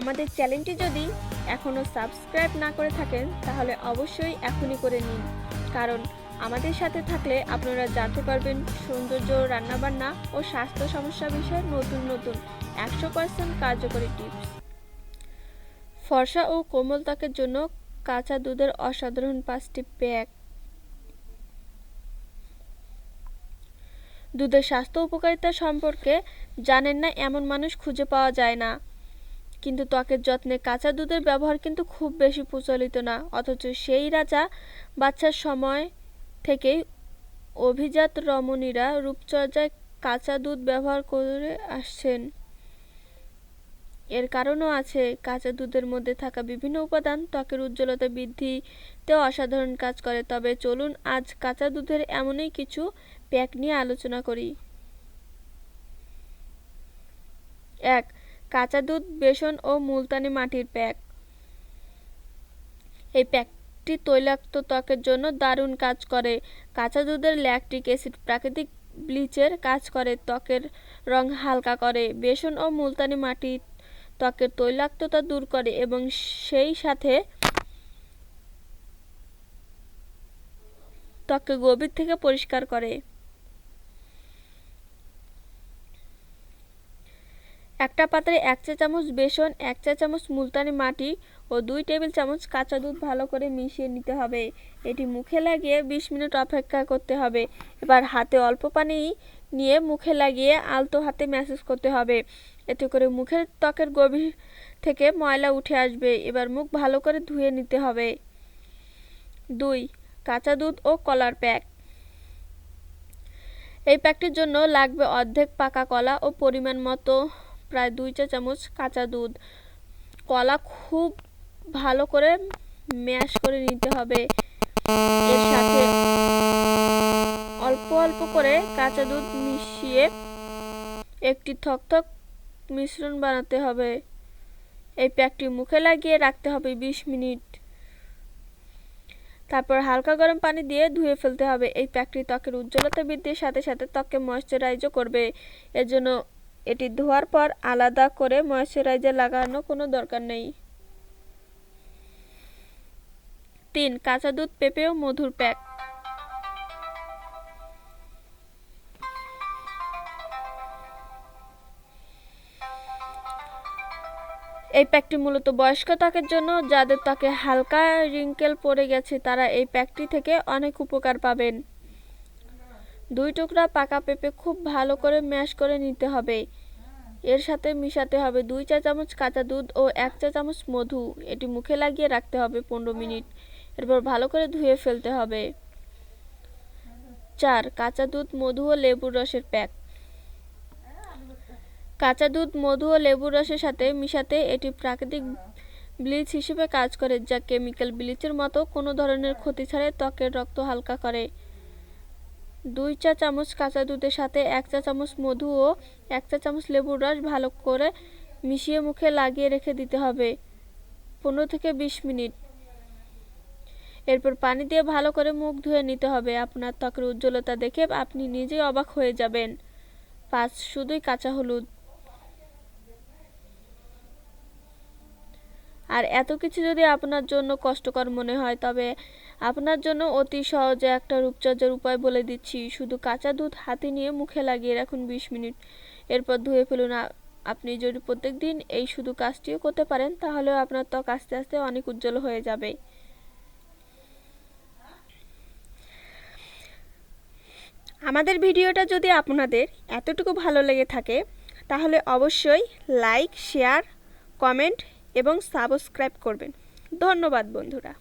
আমাদের চ্যানেলটি যদি এখনও সাবস্ক্রাইব না করে থাকেন তাহলে অবশ্যই এখনই করে নিন, কারণ আমাদের সাথে থাকলে আপনারা জানতে পারবেন সৌন্দর্য, রান্নাবান্না ও স্বাস্থ্য সমস্যা বিষয়ে নতুন নতুন 100% কার্যকরী টিপস। ফর্সা ও কোমল ত্বকের জন্য কাঁচা দুধের অসাধারণ 5টি প্যাক। দুধের স্বাস্থ্য উপকারিতা সম্পর্কে জানেন না এমন মানুষ খুঁজে পাওয়া যায় না, কিন্তু ত্বকের যত্নে কাঁচা দুধের ব্যবহার কিন্তু খুব বেশি প্রচলিত না। অথচ সেই রাজা বাচ্চার সময় থেকেই অভিজাত রমণীরা রূপচর্চায় কাঁচা দুধ ব্যবহার করে আসছেন। এর কারণও আছে, কাঁচা দুধের মধ্যে থাকা বিভিন্ন উপাদান ত্বকের উজ্জ্বলতা বৃদ্ধিতেও অসাধারণ কাজ করে। তবে চলুন আজ কাঁচা দুধের এমনই কিছু প্যাক নিয়ে আলোচনা করি। 1. কাঁচা দুধ, বেসন ও মুলতানি মাটির প্যাক। এই প্যাকটি তৈলাক্ত ত্বকের জন্য দারুণ কাজ করে। কাঁচা দুধের ল্যাকটিক অ্যাসিড প্রাকৃতিক ব্লিচের কাজ করে, ত্বকের রং হালকা করে। বেসন ও মুলতানি মাটি ত্বকের তৈলাক্ততা দূর করে এবং সেই সাথে ত্বককে গভীর থেকে পরিষ্কার করে। একটা পাত্রে 1 চা চামচ বেসন, 1 চা চামচ মুলতানি মাটি ও 2 টেবিল চামচ কাঁচা দুধ ভালো করে মিশিয়ে নিতে হবে। এটি মুখে লাগিয়ে 20 মিনিট অপেক্ষা করতে হবে। এবার হাতে অল্প পানি নিয়ে মুখে লাগিয়ে আলতো হাতে ম্যাসাজ করতে হবে। এতে করে মুখের ত্বকের গভীর থেকে ময়লা উঠে আসবে। এবার মুখ ভালো করে ধুয়ে নিতে হবে। 2. কাঁচা দুধ ও কলার প্যাক। এই প্যাকটির জন্য লাগবে অর্ধেক পাকা কলা ও পরিমাণ মতো প্রায় 2 চা চামচ কাঁচা দুধ। কলা খুব ভালো করে ম্যাশ করে নিতে হবে। এর সাথে অল্প অল্প করে কাঁচা দুধ মিশিয়ে একটি থকথক মিশ্রণ বানাতে হবে। এই প্যাকটি মুখে লাগিয়ে রাখতে হবে 20 মিনিট। তারপর হালকা গরম পানি দিয়ে ধুয়ে ফেলতে হবে। এই প্যাকটি ত্বকের উজ্জ্বলতা বৃদ্ধির সাথে সাথে ত্বককে ময়েশ্চারাইজও করবে। এর জন্য এটি ধোয়ার পর আলাদা করে ময়েশ্চারাইজার লাগানোর কোনো দরকার নেই। 3. কাঁচা দুধ, পেঁপে ও মধুর প্যাক। এই প্যাকটি মূলত বয়স্ক ত্বকের জন্য। যাদের ত্বকে হালকা রিঙ্কেল পড়ে গেছে তারা এই প্যাকটি থেকে অনেক উপকার পাবেন। 2 টুকরা পাকা পেঁপে খুব ভালো করে ম্যাশ করে নিতে হবে। এর সাথে মিশাতে হবে 2 চা চামচ কাঁচা দুধ ও 1 চা চামচ মধু। এটি মুখে লাগিয়ে রাখতে হবে 15 মিনিট। এরপর ভালো করে ধুয়ে ফেলতে হবে। 4. কাঁচা দুধ, মধু ও লেবুর রসের প্যাক। কাঁচা দুধ, মধু ও লেবুর রসের সাথে মিশাতে এটি প্রাকৃতিক ব্লিচ হিসেবে কাজ করে, যা কেমিক্যাল ব্লিচের মতো কোনো ধরনের ক্ষতি ছাড়াই ত্বকের রক্ত হালকা করে। 2 চা চামচ কাঁচা দুধের সাথে 1 চা চামচ মধু ও 1 চা চামচ লেবুর রস ভালো করে মিশিয়ে মুখে লাগিয়ে রেখে দিতে হবে 15 থেকে 20 মিনিট। এরপর পানি দিয়ে ভালো করে মুখ ধুয়ে নিতে হবে। আপনার ত্বকের উজ্জ্বলতা দেখে আপনি নিজেই অবাক হয়ে যাবেন। 5. শুধুই কাঁচা হলুদ। আর এত কিছু যদি আপনার জন্য কষ্টকর মনে হয়, তবে আপনার জন্য অতি সহজে একটা রূপচর্চার উপায় বলে দিচ্ছি। শুধু কাঁচা দুধ হাতে নিয়ে মুখে লাগিয়ে রাখুন 20 মিনিট, এরপর ধুয়ে ফেলুন। আপনি যদি প্রত্যেকদিন এই শুধু কাজটিও করতে পারেন তাহলেও আপনার ত্বক আস্তে আস্তে অনেক উজ্জ্বল হয়ে যাবে। আমাদের ভিডিওটা যদি আপনাদের এতটুকু ভালো লেগে থাকে তাহলে অবশ্যই লাইক, শেয়ার, কমেন্ট এবং সাবস্ক্রাইব করবেন। ধন্যবাদ বন্ধুরা।